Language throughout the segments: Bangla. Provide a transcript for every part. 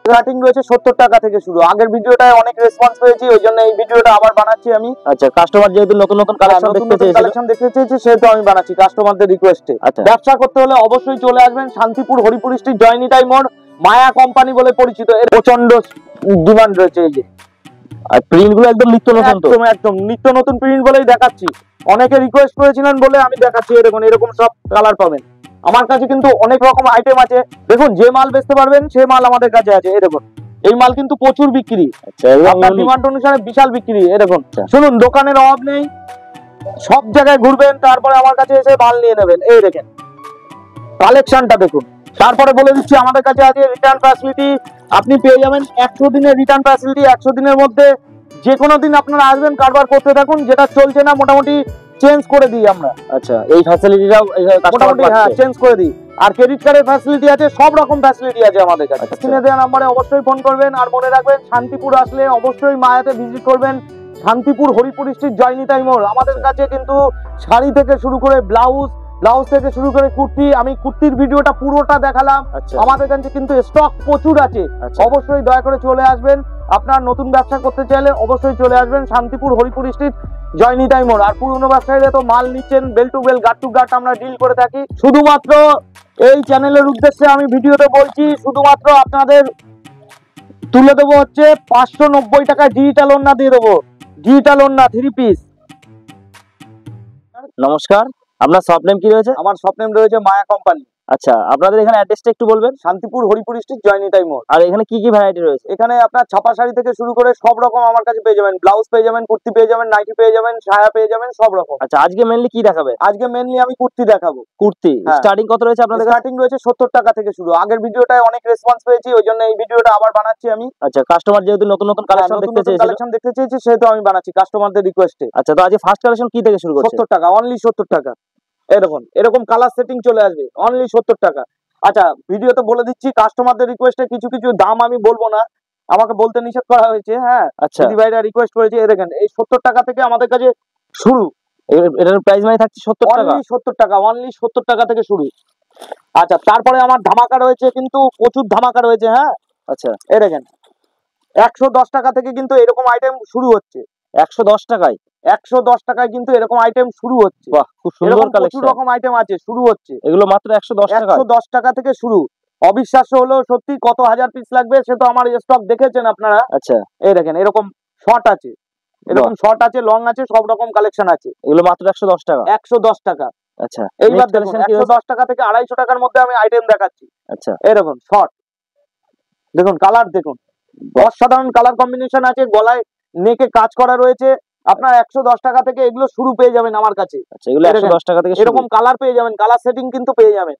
স্টার্টিং রয়েছে 70 টাকা থেকে শুরু। আগের ভিডিওটায় অনেক রেসপন্স পেয়েছি, ওই জন্য এই ভিডিওটা আবার বানাচ্ছি আমি। আচ্ছা, কাস্টমার যেহেতু নতুন নতুন কালেকশন দেখতে চেয়েছে সেহেতু আমি বানাচ্ছি কাস্টমারদের রিকোয়েস্টে। ব্যবসা করতে হলে অবশ্যই চলে আসবেন শান্তিপুর হরিপুর স্ট্রিট, জয়নিতাই মোড়, মায়া কোম্পানি বলে পরিচিত। এর প্রচন্ড ডিমান্ড রয়েছে। এই যে আর প্রিন্ট গুলো একদম নিত্য নতুন, তো একদম নিত্য নতুন প্রিন্ট বলেই দেখাচ্ছি। অনেকে রিকোয়েস্ট করেছিলেন বলে আমি দেখাচ্ছি। দেখুন এরকম সব কালার পাবেন আমার কাছে, কিন্তু অনেক রকম আইটেম আছে। দেখুন যে মাল বেচতে পারবেন সে মাল আমাদের কাছে আছে। এই দেখুন এই মাল কিন্তু প্রচুর বিক্রি, আপনার ডিমান্ড অনুসারে বিশাল বিক্রি। এই দেখুন শুনুন, দোকানের অভাব নেই, সব জায়গায় ঘুরবেন তারপরে আমার কাছে এসে মাল নিয়ে নেবেন। এই দেখেন কালেকশনটা দেখুন। তারপরে বলে দিচ্ছি আমাদের কাছে আছে রিটার্ন ফ্যাসিলিটি। আপনি পেয়ে যাবেন 100 দিনের রিটার্ন ফ্যাসিলিটি। 100 দিনের মধ্যে যে কোনো দিন আপনারা আসবেন, কারবার করতে থাকুন, যেটা চলছে না মোটামুটি চেঞ্জ করে দিই আমরা। আচ্ছা, এই ফ্যাসিলিটিটাও মোটামুটি চেঞ্জ করে দিই। আর ক্রেডিট কার্ডের ফ্যাসিলিটি আছে, সব রকম ফ্যাসিলিটি আছে আমাদের কাছে। স্ক্রিনে দেওয়া নম্বরে অবশ্যই ফোন করবেন। আর মনে রাখবেন শান্তিপুর আসলে অবশ্যই মায়াতে ভিজিট করবেন। শান্তিপুর হরিপুর স্ট্রিট, জয়নিতাই মোড়। আমাদের কাছে কিন্তু শাড়ি থেকে শুরু করে ব্লাউজ থেকে শুরু করে কুর্তি, আমি কুর্তির ভিডিওটা পুরোটা দেখালাম। আমাদের কাছে কিন্তু স্টক প্রচুর আছে। অবশ্যই দয়া করে চলে আসবেন। আপনার নতুন ব্যবসা করতে চাইলে অবশ্যই চলে আসবেন শান্তিপুর হরিপুর স্ট্রিট, জয়নিতাই মোড়। আর পুরনো ব্যবসায়ীরা তো মাল নিচ্ছেন বেল টু বেল, গাট টু গাট আমরা ডিল করে থাকি। শুধুমাত্র এই চ্যানেলের উদ্দেশ্যে আমি ভিডিওতে বলছি, শুধুমাত্র আপনাদের তুলে দেবো হচ্ছে 590 টাকায় ডিজিটাল ওড়না দিয়ে দেবো। ডিজিটাল ওড়না 3 পিস। নমস্কার, আপনার শপ নেম কি রয়েছে? আমার শপ নেম রয়েছে মায়া কোম্পানি। আচ্ছা, আপনাদের এখানে অ্যাড্রেসটা একটু বলবেন। শান্তিপুর হরিপুর স্ট্রিট, জয়নিতাই মোড়। আর এখানে কি কি ভ্যারাইটি রয়েছে? এখানে আপনার ছাপা শাড়ি থেকে শুরু করে সব রকম আমার কাছে পেয়ে যাবেন। ব্লাউজ পেয়ে যাবেন, কুর্তি পেয়ে যাবেন, নাইটি পেয়ে যাবেন, সায়া পেয়ে যাবেন, সব রকম। আচ্ছা, আজকে মেইনলি কি দেখাবে? আজকে মেইনলি আমি কুর্তি দেখাবো। কুর্তি স্টার্টিং কত রয়েছে আপনাদের? স্টার্টিং রয়েছে 70 টাকা থেকে শুরু। আগের ভিডিওটায় অনেক রেসপন্স পেয়েছি, ওই জন্য এই ভিডিওটা আবার বানাচ্ছি আমি। আচ্ছা, কাস্টমার যেহেতু নতুন নতুন কালেকশন দেখতে চেয়েছে সেহেতু আমি বানাচ্ছি কাস্টমারদের রিকোয়েস্টে। আচ্ছা, তো আজকে ফার্স্ট কালেকশন কি থেকে শুরু করছে? 70 টাকা, অনলি 70 টাকা। এরকম কালার সেটিং চলে আসবে, অনলি 70 টাকা। আচ্ছা, ভিডিওতে বলে দিচ্ছি কাস্টমারদের রিকোয়েস্টে কিছু দাম আমি বলবো না, আমাকে বলতে নিষেধ করা হয়েছে। হ্যাঁ, আচ্ছা, দিদি ভাইরা রিকোয়েস্ট করেছে। দেখেন এই 70 টাকা থেকে আমাদের কাছে শুরু। এটার প্রাইস মানে থাকছে 70 টাকা, অনলি 70 টাকা, অনলি 70 টাকা থেকে শুরু। আচ্ছা, তারপরে আমার ধামাকা রয়েছে, কিন্তু প্রচুর ধামাকা রয়েছে। হ্যাঁ, আচ্ছা, এই দেখেন 110 টাকা থেকে কিন্তু এরকম আইটেম শুরু হচ্ছে। 110 টাকায়? 110 টাকায় কিন্তু এরকম আইটেম শুরু হচ্ছে। বাহ, খুব সুন্দর কালেকশন। প্রচুর রকম আইটেম আছে, শুরু হচ্ছে। এগুলো মাত্র 110 টাকা? 110 টাকা থেকে শুরু। অবিশ্বাস্য হলো সত্যি, কত হাজার পিস লাগবে সে তো আমার স্টক দেখেছেন আপনারা। আচ্ছা, এই দেখেন এরকম শর্ট আছে, এরকম শর্ট আছে, লং আছে, সব রকম কালেকশন আছে। এগুলো মাত্র 110 টাকা? 110 টাকা। আচ্ছা, এইবার দেখুন 110 টাকা থেকে 250 টাকার মধ্যে আমি আইটেম দেখাচ্ছি। আচ্ছা, এরকম শর্ট দেখুন, কালার দেখুন, অসাধারণ কালার কম্বিনেশন আছে। গলায় নেকে কাজ করা রয়েছে। আপনার 110 টাকা থেকে এগুলো শুরু পেয়ে যাবেন আমার কাছে। আচ্ছা, এগুলো 110 টাকা থেকে এরকম কালার পেয়ে যাবেন, কালার সেটিং কিন্তু পেয়ে যাবেন।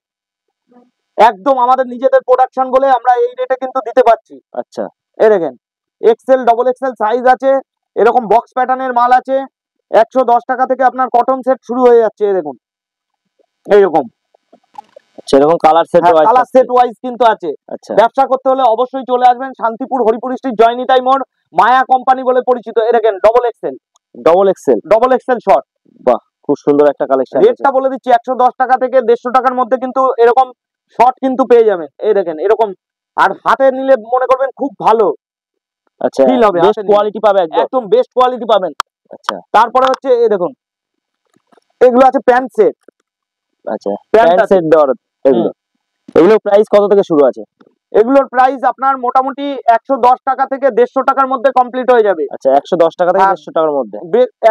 একদম আমাদের নিজেদের প্রোডাকশন বলে আমরা এই রেটে কিন্তু দিতে পারছি। আচ্ছা, এই দেখেন এক্সেল, ডবল এক্সেল সাইজ আছে, এরকম বক্স প্যাটার্নের মাল আছে। 110 টাকা থেকে আপনার কটন সেট শুরু হয়ে যাচ্ছে। এই দেখুন এইরকম সেরকম কালার সেট ওয়াইজ কিন্তু আছে। আচ্ছা, ব্যবসা করতে হলে অবশ্যই চলে আসবেন শান্তিপুর হরিপুর স্ট্রিট, জয়নিতাই মোড়, মায়া কোম্পানি বলে পরিচিত। এই দেখেন ডবল এক্সেল শর্ট। বাহ, খুব সুন্দর একটা কালেকশন। রেটটা বলে দিচ্ছি 110 টাকা থেকে 150 টাকার মধ্যে কিন্তু এরকম শর্ট কিন্তু পেয়ে যাবেন। এই দেখেন এরকম, আর হাতে নিলে মনে করবেন খুব ভালো। আচ্ছা, ফিল হবে, বেস্ট কোয়ালিটি পাবে, একদম বেস্ট কোয়ালিটি পাবেন। আচ্ছা, তারপরে হচ্ছে এই দেখুন এগুলো আছে প্যান্ট সেট। আচ্ছা, প্যান্ট সেট দেওয়ার এগুলো প্রাইস কত থেকে শুরু আছে? এগুলোর প্রাইস আপনার মোটামুটি 110 টাকা থেকে 150 টাকার মধ্যে কমপ্লিট হয়ে যাবে। আচ্ছা, 110 টাকা থেকে 150 টাকার মধ্যে?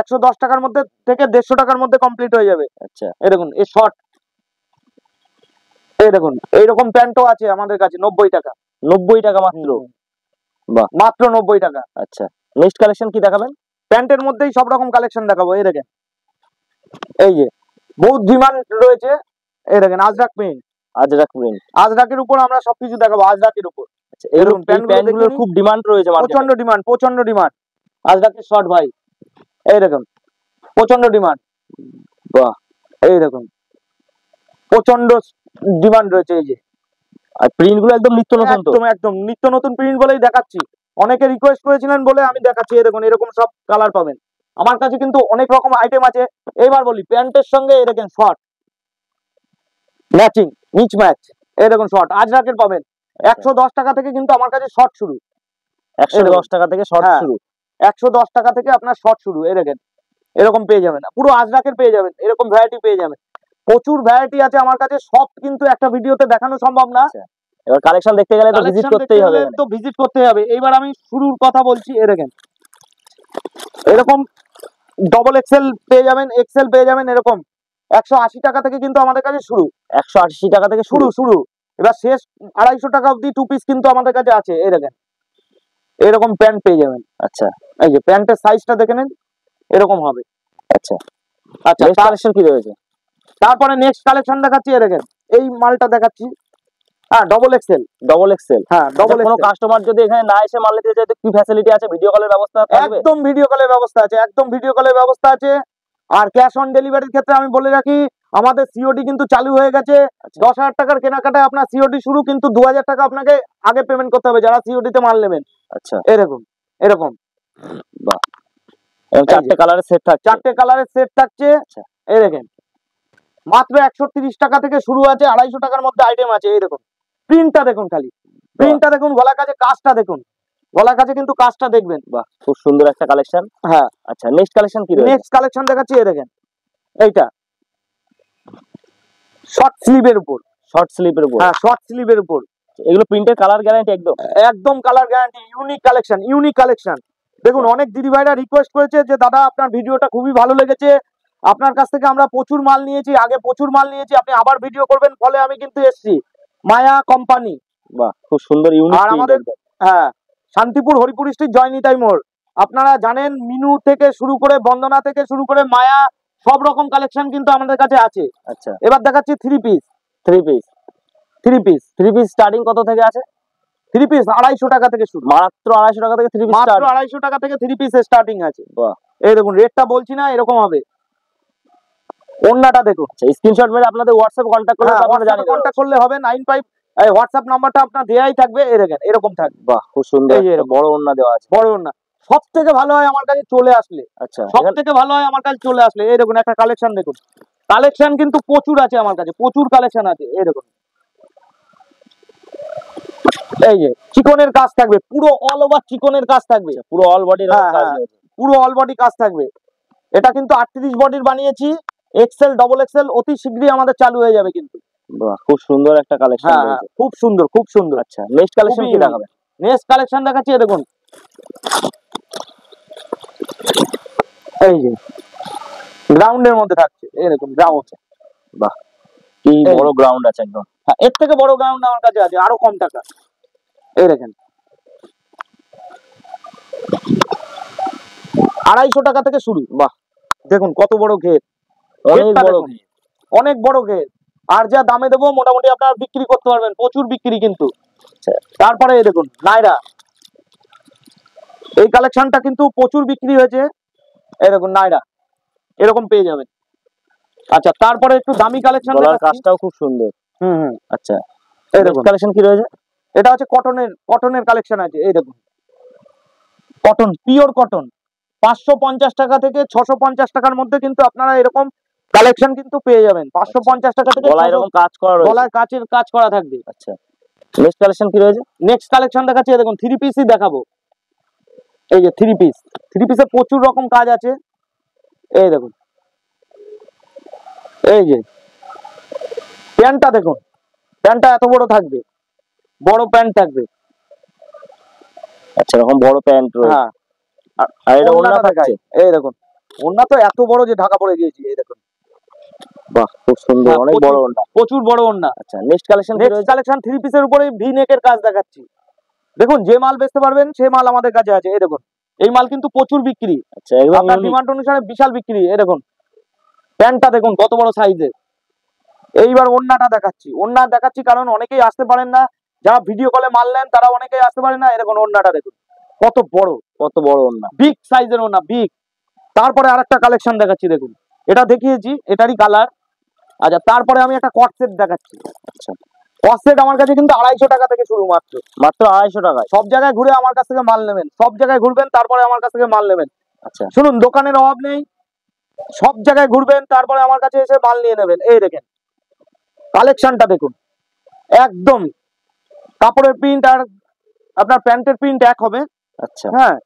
110 টাকার মধ্যে থেকে 150 টাকার মধ্যে কমপ্লিট হয়ে যাবে। আচ্ছা, এই দেখুন এই শর্ট, এই দেখুন এইরকম প্যান্টও আছে আমাদের কাছে 90 টাকা। 90 টাকা মাত্র? বাহ, মাত্র 90 টাকা। আচ্ছা, নেক্সট কালেকশন কি দেখাবেন? প্যান্টের মধ্যেই সব রকম কালেকশন দেখাবো। এই দেখেন এই যে বহুত ডিমান্ড রয়েছে। এই দেখেন আজরাক প্রিন্ট। আজরাকের উপর আমরা সবকিছু দেখাবো, আজরাকের উপর। এরকম প্যান্টগুলোর খুব ডিমান্ড রয়েছে, প্রচন্ড ডিমান্ড। আজরাকের শর্ট ভাই, এই দেখুন প্রচন্ড ডিমান্ড। বাহ, এই দেখুন প্রচন্ড ডিমান্ড রয়েছে। এই যে আর প্রিন্ট গুলো একদম নিত্য নতুন, তো একদম নিত্য নতুন প্রিন্ট বলেই দেখাচ্ছি। অনেকে রিকোয়েস্ট করেছিলেন বলে আমি দেখাচ্ছি। এই দেখুন এরকম সব কালার পাবেন আমার কাছে, কিন্তু অনেক রকম আইটেম আছে। এইবার বলি প্যান্টের সঙ্গে এই দেখেন শর্ট ম্যাচিং, মিচ ম্যাচ। এই দেখুন শর্ট আজরাকের পাবেন 110 টাকা থেকে কিন্তু আমার কাছে শর্ট শুরু। 110 টাকা থেকে শর্ট হ্যাঁ। শুরু। 110 টাকা থেকে আপনার শর্ট শুরু। এই দেখেন এরকম পেয়ে যাবেন, পুরো আজরাকের পেয়ে যাবেন, এরকম ভ্যারাইটি পেয়ে যাবেন। প্রচুর ভ্যারাইটি আছে আমার কাছে, সব কিন্তু একটা ভিডিওতে দেখানো সম্ভব না। এবার কালেকশন দেখতে গেলে তো ভিজিট করতেই হবে, তো ভিজিট করতেই হবে। এইবার আমি শুরুর কথা বলছি। এই দেখেন এরকম ডবল এক্সেল পেয়ে যাবেন, এক্সেল পেয়ে যাবেন, এরকম 180 টাকা থেকে কিন্তু আমাদের কাছে শুরু। 180 টাকা থেকে শুরু শুরু। এবার শেষ 250 টাকা অবধি 2 পিস কিন্তু আমাদের কাছে আছে। এই দেখেন এরকম প্যান্ট পেয়ে যাবেন। আচ্ছা, এই যে প্যান্টের সাইজটা দেখে নেন, এরকম হবে। আচ্ছা আচ্ছা, কালেকশন কি রয়েছে? তারপরে নেক্সট কালেকশন দেখাচ্ছি। এই দেখেন এই মালটা দেখাচ্ছি। হ্যাঁ, ডবল এক্সেল। হ্যাঁ, ডবল। কোনো কাস্টমার যদি এখানে না এসে মাল নিতে চায় তো কি ফ্যাসিলিটি আছে? ভিডিও কলের ব্যবস্থা থাকবে? একদম ভিডিও কলের ব্যবস্থা আছে, একদম ভিডিও কলের ব্যবস্থা আছে। আর ক্যাশ অন ডেলিভারির ক্ষেত্রে আমি বলে রাখি, আমাদের সিওডি কিন্তু চালু হয়ে গেছে। 10,000 টাকার কেনাকাটায় আপনার সিওডি শুরু, কিন্তু 2,000 টাকা আপনাকে আগে পেমেন্ট করতে হবে যারা সিওডি তে মাল নেবেন। আচ্ছা, এরকম বাহ, চারটে কালারের সেট থাকছে। 4টে কালারের সেট থাকছে। এই দেখেন মাত্র 130 টাকা থেকে শুরু আছে, 250 টাকার মধ্যে আইটেম আছে। এই দেখুন প্রিন্টটা দেখুন, খালি প্রিন্টটা দেখুন, গলা কাছে কাজটা দেখুন, গলা কাছে কিন্তু কাজটা দেখবেন। বাহ, খুব সুন্দর একটা কালেকশন। হ্যাঁ। আচ্ছা, নেক্সট কালেকশন কি রয়েছে? নেক্সট কালেকশন দেখাচ্ছি। এই দেখেন এইটা শর্ট স্লিভের উপর। হ্যাঁ, শর্ট স্লিভের উপর। এগুলো প্রিন্টের কালার গ্যারান্টি একদম কালার গ্যারান্টি। Unique collection. দেখুন অনেক দিদি ভাইরা রিকোয়েস্ট করেছে যে দাদা আপনার ভিডিওটা খুবই ভালো লেগেছে, আপনার কাছ থেকে আমরা প্রচুর মাল নিয়েছি, আগে প্রচুর মাল নিয়েছি, আপনি আবার ভিডিও করবেন। ফলে আমি কিন্তু এসেছি মায়া কোম্পানি। বাহ, খুব সুন্দর ইউনিক। আর আমাদের হ্যাঁ, শান্তিপুর হরিপুর স্ট্রিট জয়নিতাই মোড়। আপনারা জানেন মিনু থেকে শুরু করে বন্দনা থেকে শুরু করে মায়া সব রকম কালেকশন কিন্তু আমাদের কাছে আছে। আচ্ছা, এবার দেখাচ্ছি থ্রি পিস স্টার্টিং কত থেকে আছে? 3 পিস 250 টাকা থেকে শুরু। মাত্র 250 টাকা থেকে 3 পিস মাত্র 250 টাকা থেকে 3 পিস স্টার্টিং আছে। বাহ, এই দেখুন রেটটা বলছি না, এরকম হবে। ওন্নাটা দেখুন। আচ্ছা, স্ক্রিনশট মেরে আপনাদের হোয়াটসঅ্যাপ কন্টাক্ট করলে আপনারা জানেন, কন্টাক্ট করলে হবে। 95 এই হোয়াটসঅ্যাপ নাম্বারটা আপনার দেয়াই থাকবে। এই দেখেন এরকম থাকবে। বাহ, খুব সুন্দর। এই যে বড় ওন্না দেওয়া আছে। বড় ওন্না সবথেকে ভালো হয় আমার কাছে চলে আসলে। আচ্ছা, সবথেকে ভালো হয় আমার কাছে চলে আসলে। এই দেখুন একটা কালেকশন দেখুন, কালেকশন কিন্তু প্রচুর আছে আমার কাছে, প্রচুর কালেকশন আছে। এই দেখুন এই যে চিকনের কাজ থাকবে, পুরো অল ওভার চিকনের কাজ থাকবে, পুরো অল বডি কাজ রয়েছে। পুরো অল বডি কাজ থাকবে। এটা কিন্তু 38 বডির বানিয়েছি, এক্সেল ডবল এক্সেল অতি শীঘ্রই আমাদের চালু হয়ে যাবে কিন্তু। বাহ, খুব সুন্দর একটা কালেকশন রয়েছে। খুব সুন্দর, খুব সুন্দর। আচ্ছা, নেক্সট কালেকশন কি দেখাবেন? নেক্সট কালেকশন দেখাচ্ছি। এই দেখুন এই যে গ্রাউন্ডের মধ্যে থাকছে। এই দেখুন গ্রাউন্ড। বাহ, কি বড় গ্রাউন্ড আছে একদম। হ্যাঁ, এর থেকে বড় গ্রাউন্ড আমার কাছে আছে, আরো কম টাকা। এই দেখেন 250 টাকা থেকে শুরু। বাহ, দেখুন কত বড় ঘের, অনেক বড় ঘের। আর যা দামে দেবো মোটামুটি আপনার বিক্রি করতে পারবেন, প্রচুর বিক্রি কিন্তু। তারপরে এই দেখুন নাইরা, এই কালেকশনটা কিন্তু প্রচুর বিক্রি হয়েছে। এই দেখুন নাইরা এরকম পেয়ে যাবেন। আচ্ছা, তারপরে একটু দামি কালেকশন, কাজটাও খুব সুন্দর। আচ্ছা, এই দেখুন কালেকশন কি রয়েছে? এটা হচ্ছে কটনের কালেকশন আছে। এই দেখুন কটন, পিওর কটন। 550 টাকা থেকে 650 টাকার মধ্যে কিন্তু আপনারা এরকম কালেকশন কিন্তু পেয়ে যাবেন। 550 টাকা থেকে গলায় এরকম কাজ করা রয়েছে, গলায় কাচের কাজ করা থাকবে। আচ্ছা, নেক্সট কালেকশন কি রয়েছে? নেক্সট কালেকশন দেখাচ্ছি। দেখুন 3 পিসই দেখাবো। এই যে 3 পিসে প্রচুর রকম কাজ আছে। এই দেখুন এই যে প্যান্টটা দেখুন, প্যান্টটা এত বড় থাকবে, বড় প্যান্ট থাকবে। আচ্ছা, এরকম বড় প্যান্ট রয়েছে। হ্যাঁ, আর এটা ওন্না থাকছে। এই দেখুন ওন্না তো এত বড় যে ঢাকা পড়ে গিয়েছি। এই দেখুন বাহ, খুব সুন্দর, অনেক বড় ওন্না, প্রচুর বড় ওন্না। আচ্ছা, নেক্সট কালেকশন 3 পিসের উপরে ভি নেকের কাজ দেখাচ্ছি। দেখুন যে মাল বেচতে পারবেন সেই মাল আমাদের কাছে আছে। এই দেখুন এই মাল কিন্তু প্রচুর বিক্রি। আচ্ছা, একদম আপনার ডিমান্ড অনুসারে বিশাল বিক্রি। এই দেখুন প্যান্টটা দেখুন কত বড় সাইজের। এইবার ওন্নাটা দেখাচ্ছি। ওন্না দেখাচ্ছি কারণ অনেকেই আসতে পারেন না, যারা ভিডিও কলে মাল নেন তারা অনেকেই আসতে পারেন না। এই দেখুন ওন্নাটা দেখুন কত বড় ওন্না, বিগ সাইজের ওন্না, বিগ। তারপরে আরেকটা কালেকশন দেখাচ্ছি। দেখুন এটা দেখিয়েছি, এটারই কালার। আচ্ছা, তারপরে আমি একটা কট সেট দেখাচ্ছি। আচ্ছা, কট সেট আমার কাছে কিন্তু 250 টাকা থেকে শুরু, মাত্র 250 টাকায়। সব জায়গায় ঘুরে আমার কাছ থেকে মাল নেবেন, সব জায়গায় ঘুরবেন তারপরে আমার কাছ থেকে মাল নেবেন। আচ্ছা, শুনুন দোকানের অভাব নেই, সব জায়গায় ঘুরবেন তারপরে আমার কাছে এসে মাল নিয়ে নেবেন। এই দেখেন কালেকশনটা দেখুন, একদম কাপড়ের প্রিন্ট আর আপনার প্যান্টের প্রিন্ট এক হবে। আচ্ছা, হ্যাঁ,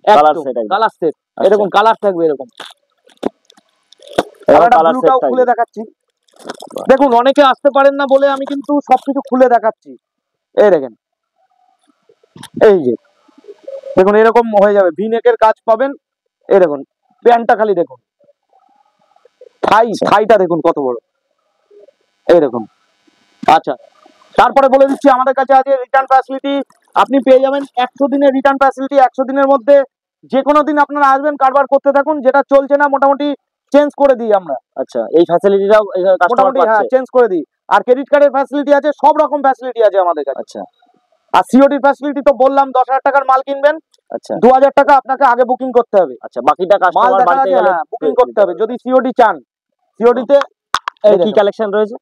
কালার সেট, কালার সেট, এরকম কালার থাকবে এরকম। কালার সেট খুলে দেখাচ্ছি, দেখুন অনেকে আসতে পারেন না বলে আমি কিন্তু সবকিছু খুলে দেখাচ্ছি। এই দেখেন, এই যে দেখুন এরকম হয়ে যাবে, ভি নেকের কাজ পাবেন। এই দেখুন প্যান্টটা খালি দেখুন, থাইটা দেখুন কত বড়, এই দেখুন। আচ্ছা, তারপরে বলে দিচ্ছি আমাদের কাছে আছে রিটার্ন ফ্যাসিলিটি। আপনি পেয়ে যাবেন 100 দিনের রিটার্ন ফ্যাসিলিটি। 100 দিনের মধ্যে যে কোনো দিন আপনারা আসবেন, কারবার করতে থাকুন, যেটা চলছে না মোটামুটি চেঞ্জ করে দিই আমরা। আচ্ছা, এই ফ্যাসিলিটিটাও মোটামুটি হ্যাঁ চেঞ্জ করে দিই। আর ক্রেডিট কার্ডের ফ্যাসিলিটি আছে, সব রকম ফ্যাসিলিটি আছে আমাদের কাছে। আচ্ছা, আর সিওডি ফ্যাসিলিটি তো বললাম, 10,000 টাকার মাল কিনবেন, আচ্ছা 2,000 টাকা আপনাকে আগে বুকিং করতে হবে। আচ্ছা, বাকিটা মাল কাস্টমার দেখা বাড়িতে গেলে বুকিং করতে হবে যদি সিওডি চান। সিওডিতে কি কালেকশন রয়েছে?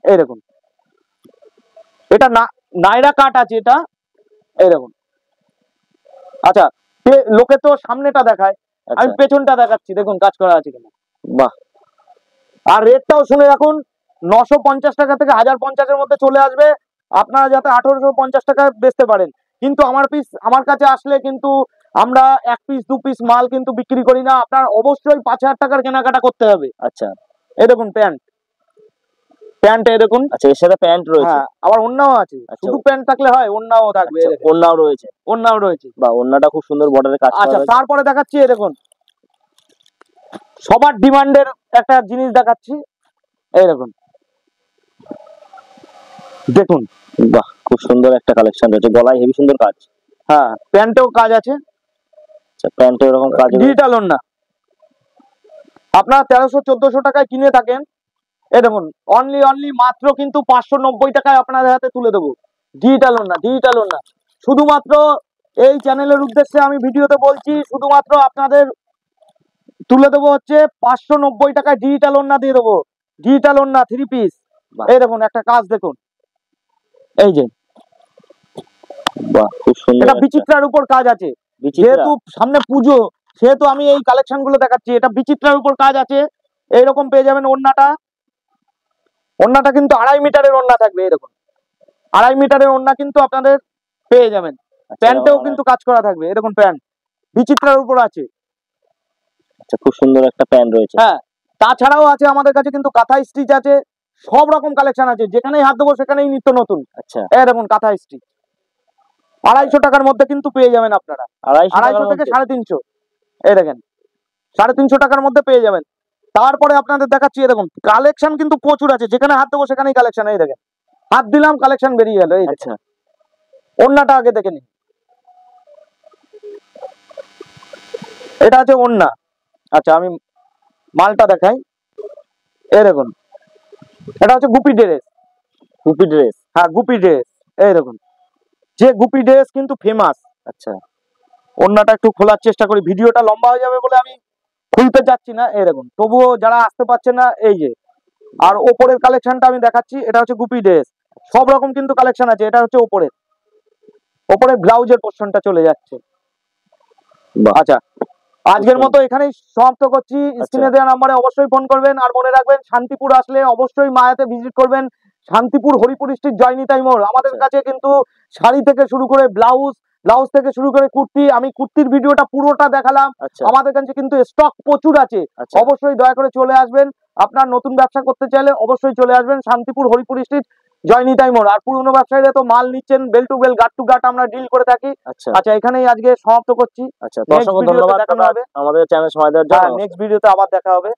এই দেখুন, এটা নাইরা কাট আছে এটা, এই দেখুন। আচ্ছা, লোকে তো সামনেটা দেখায়, আমি পেছনটা দেখাচ্ছি, দেখুন কাজ করা আছে কিনা। বাহ। আর রেটটাও শুনে রাখুন, 950 টাকা থেকে 1050 এর মধ্যে চলে আসবে, আপনারা যাতে 1850 টাকায় বেচতে পারেন। কিন্তু আমার কাছে আসলে কিন্তু আমরা 1 পিস 2 পিস মাল কিন্তু বিক্রি করি না, আপনার অবশ্যই 5000 টাকার কেনাকাটা করতে হবে। আচ্ছা, এই দেখুন প্যান্ট এই দেখুন। আচ্ছা, এর সাথে প্যান্ট রয়েছে। হ্যাঁ, আবার ওড়নাও আছে। শুধু প্যান্ট থাকলে হয়, ওড়নাও থাকবে। ওড়নাও রয়েছে, বাহ, ওড়নাটা খুব সুন্দর বর্ডারে কাজ করা। আচ্ছা, তারপরে দেখাচ্ছি এই দেখুন সবার ডিমান্ডের একটা জিনিস দেখাচ্ছি, এই দেখুন। দেখুন, বাহ, খুব সুন্দর একটা কালেকশন রয়েছে, গলায় হেভি সুন্দর কাজ। হ্যাঁ, প্যান্টেও কাজ আছে। আচ্ছা, প্যান্টে এরকম কাজ, ডিজিটাল ওড়না। আপনারা 1300-1400 টাকায় কিনে থাকেন, এই দেখুন অনলি মাত্র কিন্তু 590 টাকায় আপনাদের হাতে তুলে দেবো। ডিজিটাল ওড়না। শুধুমাত্র এই চ্যানেলের উদ্দেশ্যে আমি ভিডিওতে বলছি, শুধুমাত্র আপনাদের তুলে দেবো হচ্ছে 590 টাকায় ডিজিটাল ওড়না দিয়ে দেবো। ডিজিটাল ওড়না 3 পিস। এই দেখুন একটা কাজ দেখুন, এই যে বাহ, খুব সুন্দর। এটা বিচিত্রার উপর কাজ আছে, যেহেতু সামনে পুজো সেহেতু আমি এই কালেকশন গুলো দেখাচ্ছি। এটা বিচিত্রার উপর কাজ আছে, এইরকম পেয়ে যাবেন ওড়নাটা। ওড়নাটা কিন্তু 2.5 মিটারের ওড়না থাকবে, এই দেখুন 2.5 মিটারের ওড়না কিন্তু আপনাদের পেয়ে যাবেন। প্যান্টেও কিন্তু কাজ করা থাকবে, এই দেখুন প্যান্ট বিচিত্রার উপর আছে। আচ্ছা, খুব সুন্দর একটা প্যান্ট রয়েছে। হ্যাঁ, তাছাড়াও আছে আমাদের কাছে কিন্তু কাঁথা স্টিচ আছে, সব রকম কালেকশন আছে, যেখানেই হাত দেবো সেখানেই নিত্য নতুন। আচ্ছা, এই দেখুন কাঁথা স্টিচ 250 টাকার মধ্যে কিন্তু পেয়ে যাবেন আপনারা। 250 থেকে 350, এই দেখেন 350 টাকার মধ্যে পেয়ে যাবেন। তারপরে আপনাদের দেখাচ্ছি, এই দেখুন কালেকশন কিন্তু প্রচুর আছে, যেখানে হাত দেবো সেখানেই কালেকশন। এই দেখেন হাত দিলাম, কালেকশন বেরিয়ে গেল। এই আচ্ছা, ওড়নাটা আগে দেখে নিন, এটা আছে ওড়না। আচ্ছা, আমি মালটা দেখাই, এই দেখুন এটা হচ্ছে গুপি ড্রেস। হ্যাঁ, গুপি ড্রেস, এই দেখুন যে গুপি ড্রেস কিন্তু ফেমাস। আচ্ছা, ওড়নাটা একটু খোলার চেষ্টা করি, ভিডিওটা লম্বা হয়ে যাবে বলে আমি খুলতে যাচ্ছি না। এই দেখুন, তবুও যারা আসতে পারছে না, এই যে। আর ওপরের কালেকশনটা আমি দেখাচ্ছি, এটা হচ্ছে গুপি ড্রেস, সব রকম কিন্তু কালেকশন আছে। এটা হচ্ছে ওপরের ব্লাউজের পোরশনটা চলে যাচ্ছে। আচ্ছা, আজকের মতো এখানেই সমাপ্ত করছি। স্ক্রিনে দেওয়া নাম্বারে অবশ্যই ফোন করবেন, আর মনে রাখবেন শান্তিপুর আসলে অবশ্যই মায়াতে ভিজিট করবেন। শান্তিপুর হরিপুর স্ট্রিট জয়নিতাই মোড়। আমাদের কাছে কিন্তু শাড়ি থেকে শুরু করে ব্লাউজ থেকে শুরু করে কুর্তি, আমি কুর্তির ভিডিওটা পুরোটা দেখালাম। আমাদের কাছে কিন্তু স্টক প্রচুর আছে, অবশ্যই দয়া করে চলে আসবেন। আপনার নতুন ব্যবসা করতে চাইলে অবশ্যই চলে আসবেন শান্তিপুর হরিপুর স্ট্রিট জয়নিতাই মোড়। আর পুরনো ব্যবসায়ীরা তো মাল নিচ্ছেন বেল টু বেল, গাট টু গাট আমরা ডিল করে থাকি। আচ্ছা, এখানেই আজকে সমাপ্ত করছি। আচ্ছা, অসংখ্য ধন্যবাদ আমাদের চ্যানেল সময় দেওয়ার জন্য। নেক্সট ভিডিওতে আবার দেখা হবে।